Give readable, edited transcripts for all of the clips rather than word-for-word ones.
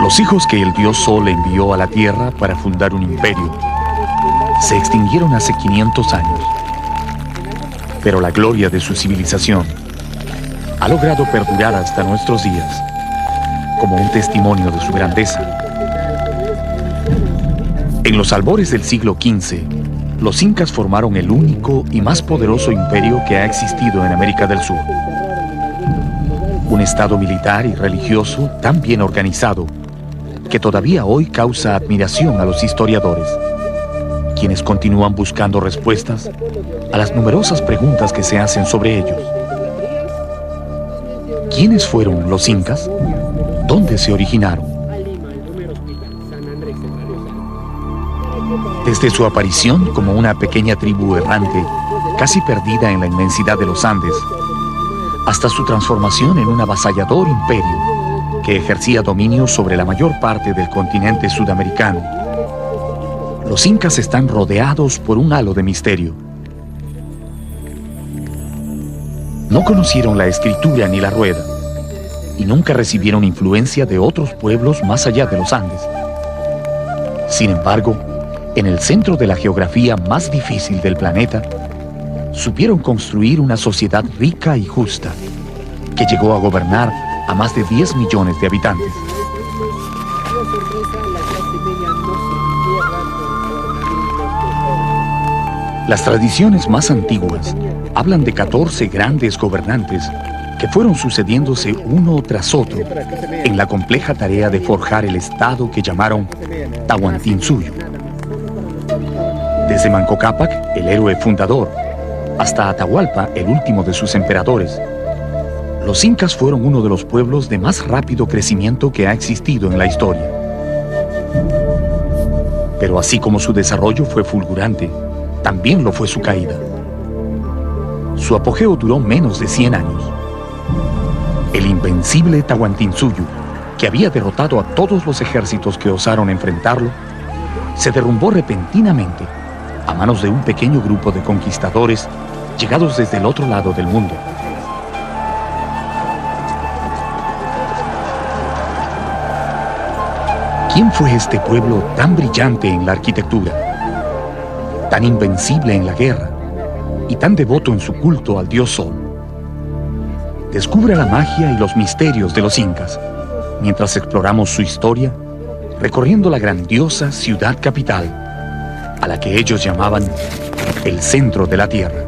Los hijos que el dios Sol envió a la Tierra para fundar un imperio se extinguieron hace 500 años. Pero la gloria de su civilización ha logrado perdurar hasta nuestros días como un testimonio de su grandeza. En los albores del siglo XV, los incas formaron el único y más poderoso imperio que ha existido en América del Sur. Un estado militar y religioso tan bien organizado que todavía hoy causa admiración a los historiadores, quienes continúan buscando respuestas a las numerosas preguntas que se hacen sobre ellos. ¿Quiénes fueron los incas? ¿Dónde se originaron? Desde su aparición como una pequeña tribu errante, casi perdida en la inmensidad de los Andes, hasta su transformación en un avasallador imperio que ejercía dominio sobre la mayor parte del continente sudamericano, los incas están rodeados por un halo de misterio. No conocieron la escritura ni la rueda, y nunca recibieron influencia de otros pueblos más allá de los Andes. Sin embargo, en el centro de la geografía más difícil del planeta, supieron construir una sociedad rica y justa, que llegó a gobernar a más de 10 millones de habitantes. Las tradiciones más antiguas hablan de 14 grandes gobernantes que fueron sucediéndose uno tras otro en la compleja tarea de forjar el estado que llamaron Tahuantinsuyo. Desde Manco Cápac, el héroe fundador, hasta Atahualpa, el último de sus emperadores, los incas fueron uno de los pueblos de más rápido crecimiento que ha existido en la historia. Pero así como su desarrollo fue fulgurante, también lo fue su caída. Su apogeo duró menos de 100 años. El invencible Tahuantinsuyo, que había derrotado a todos los ejércitos que osaron enfrentarlo, se derrumbó repentinamente a manos de un pequeño grupo de conquistadores llegados desde el otro lado del mundo. ¿Quién fue este pueblo tan brillante en la arquitectura, tan invencible en la guerra y tan devoto en su culto al dios Sol? Descubra la magia y los misterios de los incas mientras exploramos su historia, recorriendo la grandiosa ciudad capital, a la que ellos llamaban el centro de la tierra.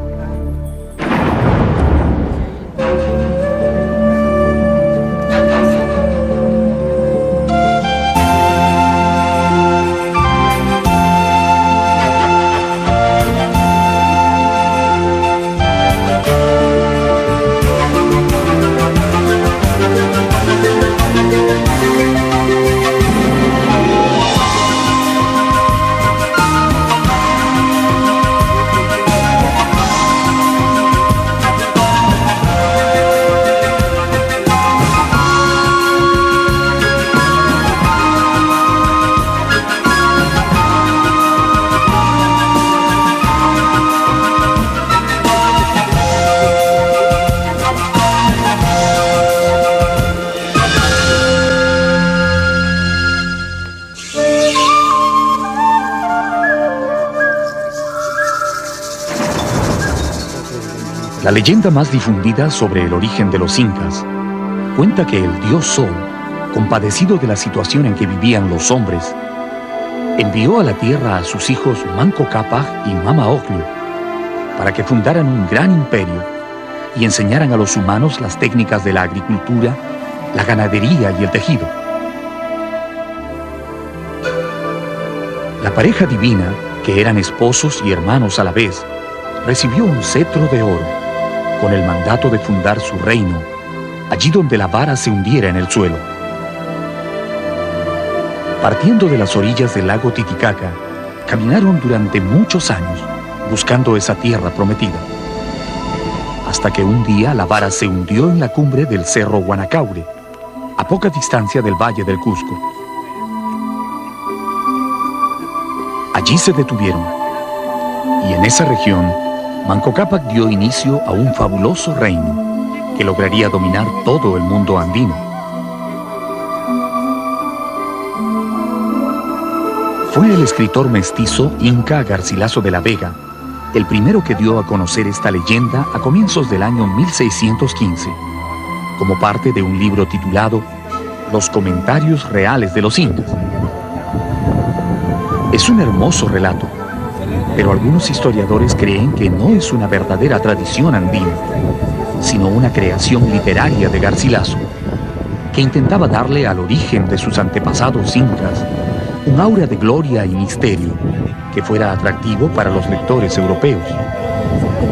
La leyenda más difundida sobre el origen de los incas cuenta que el dios Sol, compadecido de la situación en que vivían los hombres, envió a la tierra a sus hijos Manco Cápac y Mama Ocllo para que fundaran un gran imperio y enseñaran a los humanos las técnicas de la agricultura, la ganadería y el tejido. La pareja divina, que eran esposos y hermanos a la vez, recibió un cetro de oro con el mandato de fundar su reino allí donde la vara se hundiera en el suelo. Partiendo de las orillas del lago Titicaca, caminaron durante muchos años buscando esa tierra prometida, hasta que un día la vara se hundió en la cumbre del cerro Guanacaure, a poca distancia del Valle del Cusco. Allí se detuvieron, y en esa región Manco Cápac dio inicio a un fabuloso reino que lograría dominar todo el mundo andino. Fue el escritor mestizo Inca Garcilaso de la Vega el primero que dio a conocer esta leyenda a comienzos del año 1615, como parte de un libro titulado Los comentarios reales de los incas. Es un hermoso relato, pero algunos historiadores creen que no es una verdadera tradición andina, sino una creación literaria de Garcilaso, que intentaba darle al origen de sus antepasados incas un aura de gloria y misterio que fuera atractivo para los lectores europeos.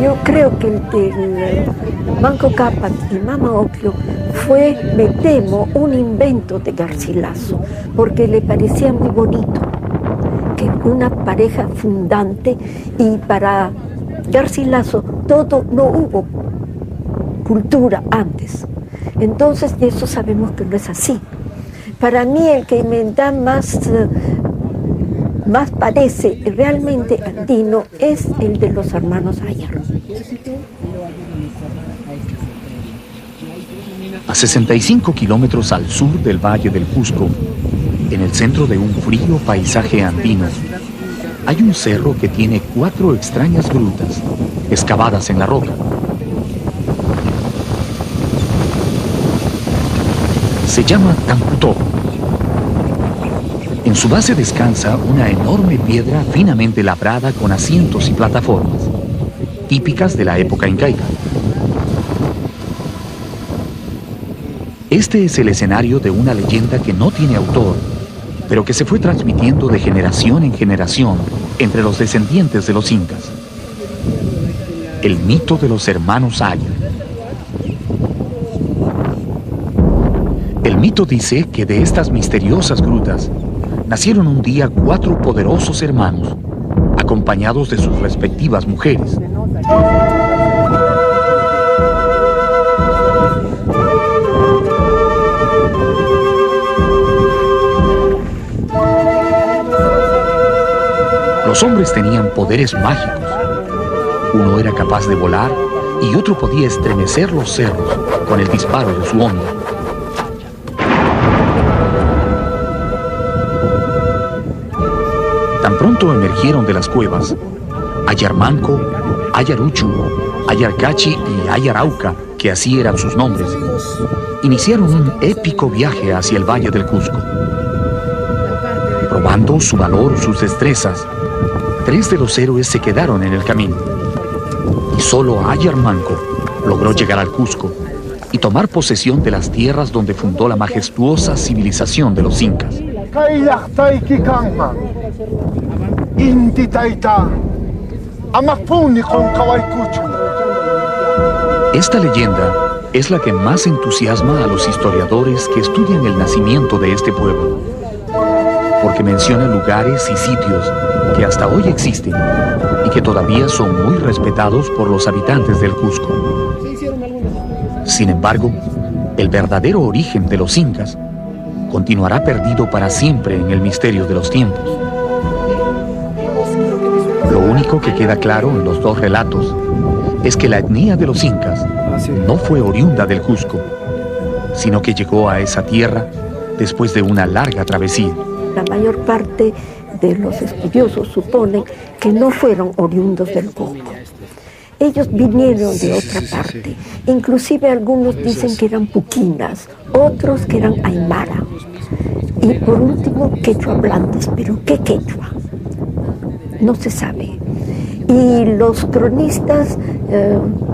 Yo creo que el Manco Cápac y Mama Ocllo fue, me temo, un invento de Garcilaso, porque le parecía muy bonito que una pareja fundante, y para Garcilaso todo, no hubo cultura antes. Entonces, eso sabemos que no es así. Para mí el que me da más parece realmente andino es el de los hermanos Ayar. A 65 kilómetros al sur del Valle del Cusco, en el centro de un frío paisaje andino, hay un cerro que tiene 4 extrañas grutas excavadas en la roca. Se llama Tamputó. En su base descansa una enorme piedra finamente labrada con asientos y plataformas, típicas de la época incaica. Este es el escenario de una leyenda que no tiene autor, pero que se fue transmitiendo de generación en generación entre los descendientes de los incas. El mito de los hermanos Ayar. El mito dice que de estas misteriosas grutas nacieron un día 4 poderosos hermanos, acompañados de sus respectivas mujeres. Los hombres tenían poderes mágicos. Uno era capaz de volar y otro podía estremecer los cerros con el disparo de su onda. Tan pronto emergieron de las cuevas, Ayarmanco, Ayaruchu, Ayarcachi y Ayarauca, que así eran sus nombres, iniciaron un épico viaje hacia el Valle del Cusco. Probando su valor, sus destrezas, 3 de los héroes se quedaron en el camino, y solo Ayarmanco logró llegar al Cusco y tomar posesión de las tierras donde fundó la majestuosa civilización de los incas. Esta leyenda es la que más entusiasma a los historiadores que estudian el nacimiento de este pueblo, porque menciona lugares y sitios que hasta hoy existen y que todavía son muy respetados por los habitantes del Cusco. Sin embargo, el verdadero origen de los incas continuará perdido para siempre en el misterio de los tiempos. Lo único que queda claro en los 2 relatos es que la etnia de los incas no fue oriunda del Cusco, sino que llegó a esa tierra después de una larga travesía. La mayor parte de los estudiosos suponen que no fueron oriundos del Cusco. Ellos vinieron de otra parte. Inclusive algunos dicen que eran puquinas, otros que eran aymara. Y por último, quechua hablantes. ¿Pero qué quechua? No se sabe. Y los cronistas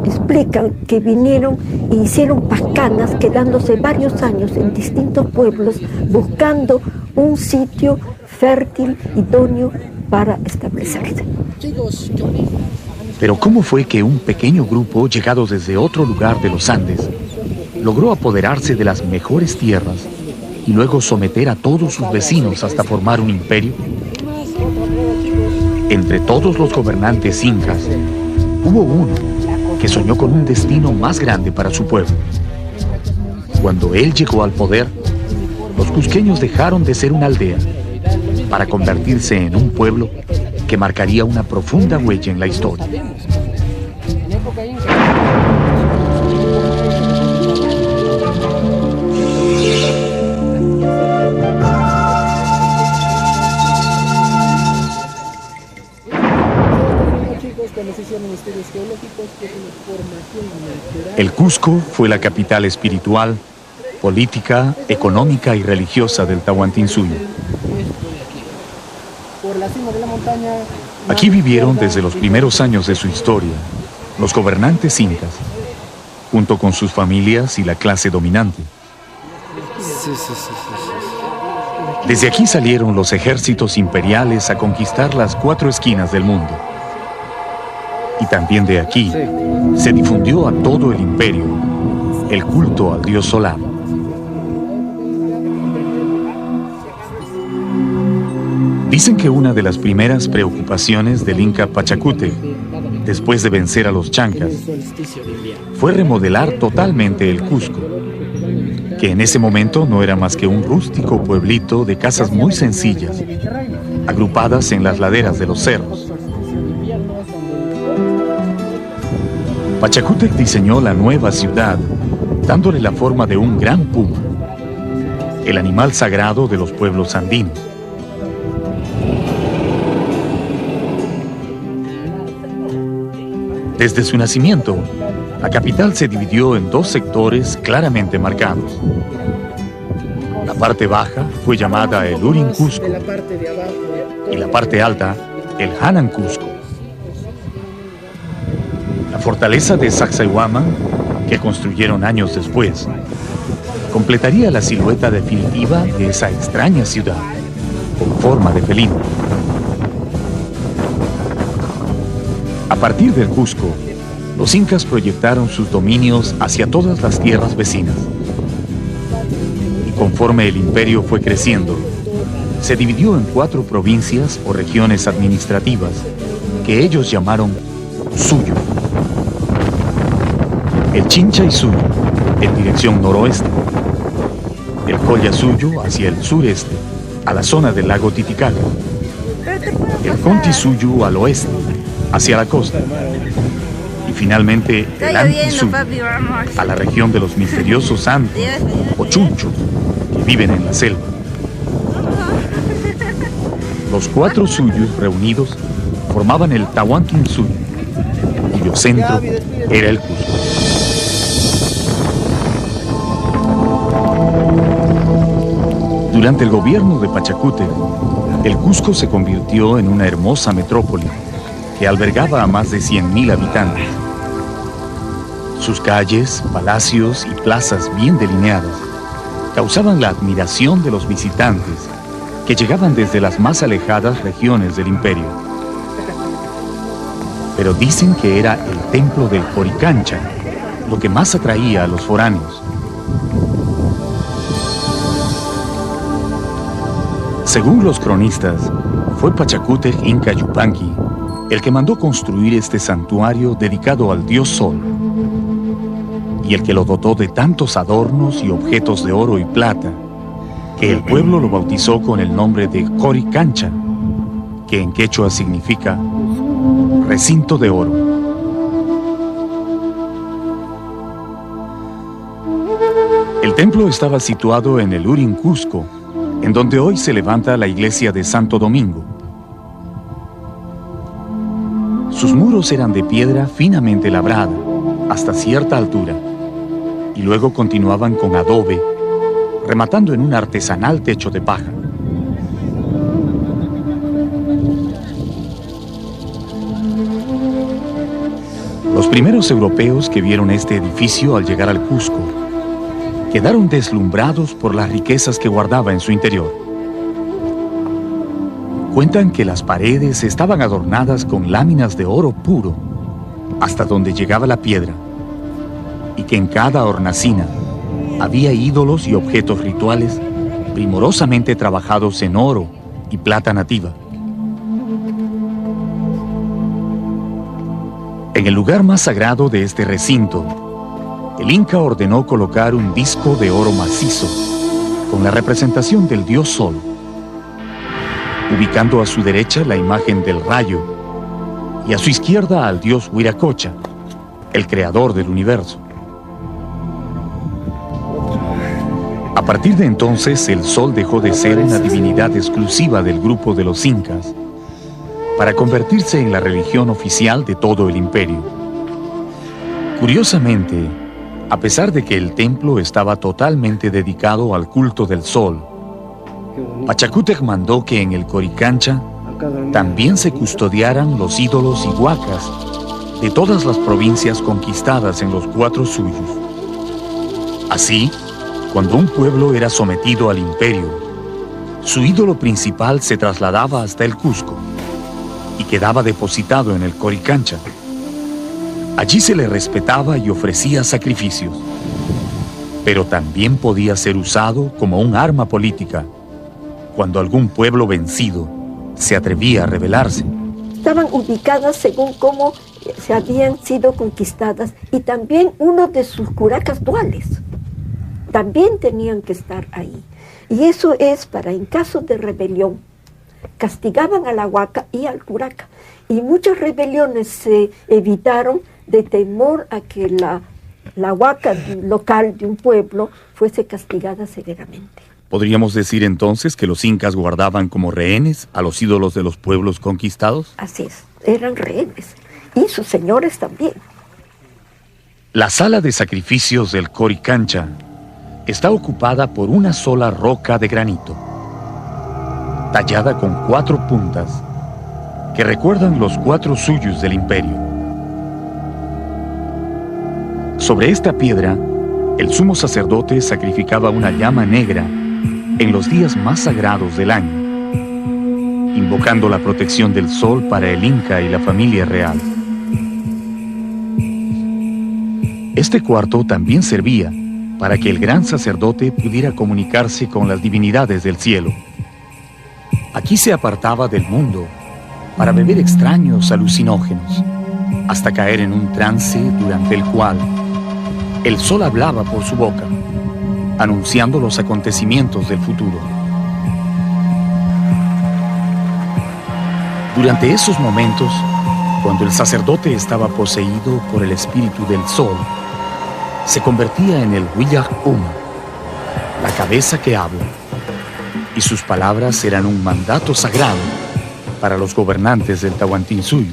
explican que vinieron e hicieron pacanas, quedándose varios años en distintos pueblos, buscando un sitio fértil, idóneo para establecerse. Pero ¿cómo fue que un pequeño grupo, llegado desde otro lugar de los Andes, logró apoderarse de las mejores tierras y luego someter a todos sus vecinos hasta formar un imperio? Entre todos los gobernantes incas, hubo uno que soñó con un destino más grande para su pueblo. Cuando él llegó al poder, los cusqueños dejaron de ser una aldea para convertirse en un pueblo que marcaría una profunda huella en la historia. El Cusco fue la capital espiritual, política, económica y religiosa del Tahuantinsuyo. Aquí vivieron desde los primeros años de su historia los gobernantes incas, junto con sus familias y la clase dominante. Desde aquí salieron los ejércitos imperiales a conquistar las 4 esquinas del mundo. Y también de aquí se difundió a todo el imperio el culto al dios solar. Dicen que una de las primeras preocupaciones del Inca Pachacútec, después de vencer a los chancas, fue remodelar totalmente el Cusco, que en ese momento no era más que un rústico pueblito de casas muy sencillas, agrupadas en las laderas de los cerros. Pachacútec diseñó la nueva ciudad, dándole la forma de un gran puma, el animal sagrado de los pueblos andinos. Desde su nacimiento, la capital se dividió en 2 sectores claramente marcados. La parte baja fue llamada el Urin Cusco y la parte alta el Hanan Cusco. La fortaleza de Sacsayhuaman, que construyeron años después, completaría la silueta definitiva de esa extraña ciudad, con forma de felino. A partir del Cusco, los incas proyectaron sus dominios hacia todas las tierras vecinas. Y conforme el imperio fue creciendo, se dividió en 4 provincias o regiones administrativas que ellos llamaron Suyo. El Chinchaysuyo en dirección noroeste, el Collasuyo hacia el sureste, a la zona del lago Titicaca, el Contisuyo al oeste, hacia la costa, y finalmente el Antisuyo, a la región de los misteriosos Antis o Chunchos, que viven en la selva. Los 4 suyos reunidos formaban el Tahuantinsuyo, cuyo centro era el Cusco. Durante el gobierno de Pachacútec, el Cusco se convirtió en una hermosa metrópoli que albergaba a más de 100.000 habitantes. Sus calles, palacios y plazas bien delineadas causaban la admiración de los visitantes que llegaban desde las más alejadas regiones del imperio. Pero dicen que era el templo del Coricancha lo que más atraía a los foráneos. Según los cronistas, fue Pachacútec Inca Yupanqui el que mandó construir este santuario dedicado al dios Sol, y el que lo dotó de tantos adornos y objetos de oro y plata, que el pueblo lo bautizó con el nombre de Coricancha, que en quechua significa recinto de oro. El templo estaba situado en el Urin Cusco, en donde hoy se levanta la iglesia de Santo Domingo. Sus muros eran de piedra finamente labrada, hasta cierta altura, y luego continuaban con adobe, rematando en un artesanal techo de paja. Los primeros europeos que vieron este edificio al llegar al Cusco quedaron deslumbrados por las riquezas que guardaba en su interior. Cuentan que las paredes estaban adornadas con láminas de oro puro, hasta donde llegaba la piedra, y que en cada hornacina había ídolos y objetos rituales primorosamente trabajados en oro y plata nativa. En el lugar más sagrado de este recinto, el Inca ordenó colocar un disco de oro macizo con la representación del dios Sol, ubicando a su derecha la imagen del rayo y a su izquierda al dios Huiracocha, el creador del universo. A partir de entonces, el Sol dejó de ser una divinidad exclusiva del grupo de los incas para convertirse en la religión oficial de todo el imperio. Curiosamente, a pesar de que el templo estaba totalmente dedicado al culto del sol, Pachacútec mandó que en el Coricancha también se custodiaran los ídolos y huacas de todas las provincias conquistadas en los 4 suyos. Así, cuando un pueblo era sometido al imperio, su ídolo principal se trasladaba hasta el Cusco y quedaba depositado en el Coricancha. Allí se le respetaba y ofrecía sacrificios, pero también podía ser usado como un arma política cuando algún pueblo vencido se atrevía a rebelarse. Estaban ubicadas según cómo se habían sido conquistadas, y también uno de sus curacas duales también tenían que estar ahí. Y eso es para, en caso de rebelión, castigaban a la huaca y al curaca. Y muchas rebeliones se evitaron de temor a que la huaca local de un pueblo fuese castigada severamente. ¿Podríamos decir entonces que los incas guardaban como rehenes a los ídolos de los pueblos conquistados? Así es, eran rehenes, y sus señores también. La sala de sacrificios del Coricancha está ocupada por una sola roca de granito, tallada con 4 puntas, que recuerdan los 4 suyos del imperio. Sobre esta piedra, el sumo sacerdote sacrificaba una llama negra en los días más sagrados del año, invocando la protección del sol para el Inca y la familia real. Este cuarto también servía para que el gran sacerdote pudiera comunicarse con las divinidades del cielo. Aquí se apartaba del mundo para beber extraños alucinógenos, hasta caer en un trance durante el cual el sol hablaba por su boca, anunciando los acontecimientos del futuro. Durante esos momentos, cuando el sacerdote estaba poseído por el espíritu del sol, se convertía en el Huillag Uma, la cabeza que habla, y sus palabras eran un mandato sagrado para los gobernantes del Tahuantinsuyo.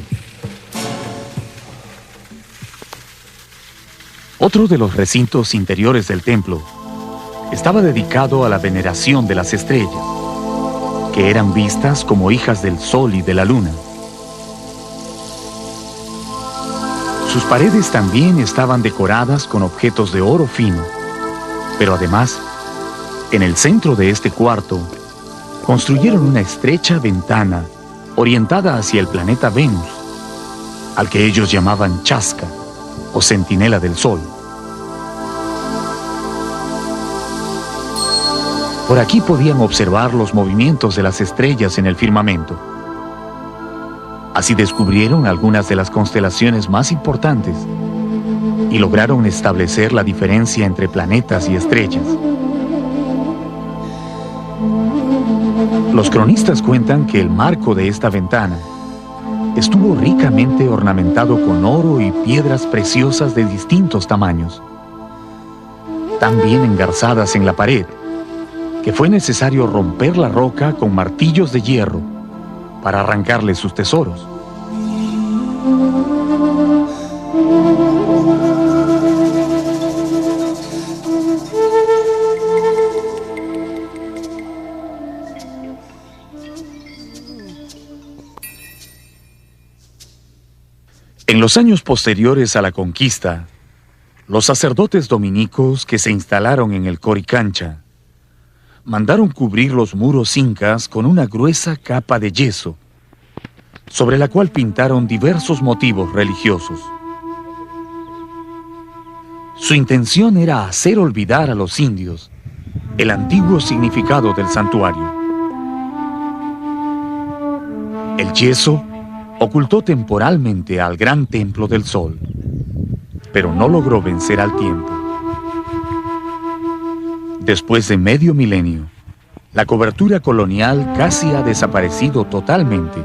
Otro de los recintos interiores del templo estaba dedicado a la veneración de las estrellas, que eran vistas como hijas del sol y de la luna. Sus paredes también estaban decoradas con objetos de oro fino, pero además, en el centro de este cuarto, construyeron una estrecha ventana orientada hacia el planeta Venus, al que ellos llamaban Chasca, o centinela del sol. Por aquí podían observar los movimientos de las estrellas en el firmamento. Así descubrieron algunas de las constelaciones más importantes y lograron establecer la diferencia entre planetas y estrellas. Los cronistas cuentan que el marco de esta ventana estuvo ricamente ornamentado con oro y piedras preciosas de distintos tamaños, tan bien engarzadas en la pared que fue necesario romper la roca con martillos de hierro para arrancarle sus tesoros. En los años posteriores a la conquista, los sacerdotes dominicos que se instalaron en el Coricancha mandaron cubrir los muros incas con una gruesa capa de yeso, sobre la cual pintaron diversos motivos religiosos. Su intención era hacer olvidar a los indios el antiguo significado del santuario. El yeso ocultó temporalmente al gran templo del sol, pero no logró vencer al tiempo. Después de medio milenio, la cobertura colonial casi ha desaparecido totalmente,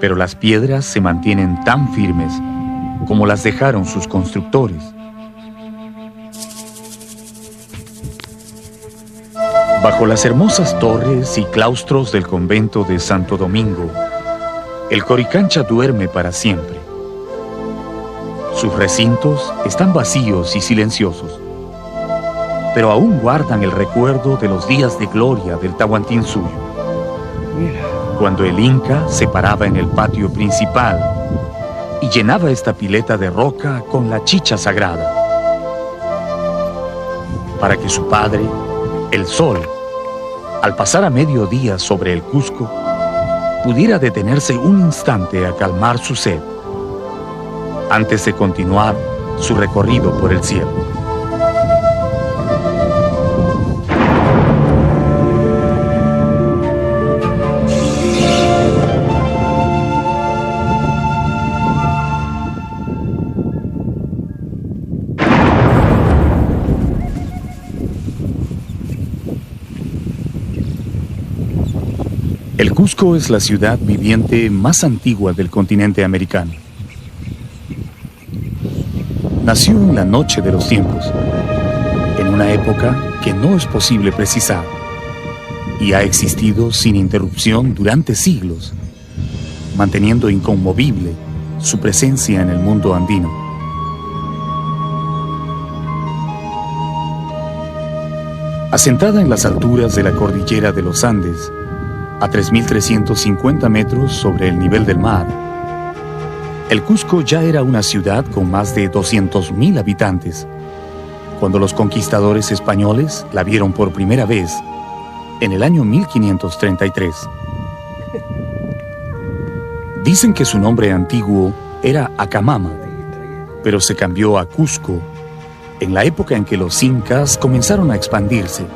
pero las piedras se mantienen tan firmes como las dejaron sus constructores. Bajo las hermosas torres y claustros del convento de Santo Domingo, El Coricancha duerme para siempre. Sus recintos están vacíos y silenciosos, pero aún guardan el recuerdo de los días de gloria del Tahuantinsuyo, cuando el Inca se paraba en el patio principal y llenaba esta pileta de roca con la chicha sagrada, para que su padre, el sol, al pasar a mediodía sobre el Cusco, pudiera detenerse un instante a calmar su sed, antes de continuar su recorrido por el cielo. El Cusco es la ciudad viviente más antigua del continente americano. Nació en la noche de los tiempos, en una época que no es posible precisar, y ha existido sin interrupción durante siglos, manteniendo inconmovible su presencia en el mundo andino. Asentada en las alturas de la cordillera de los Andes, a 3.350 metros sobre el nivel del mar, el Cusco ya era una ciudad con más de 200.000 habitantes, cuando los conquistadores españoles la vieron por primera vez en el año 1533. Dicen que su nombre antiguo era Acamama, pero se cambió a Cusco en la época en que los incas comenzaron a expandirse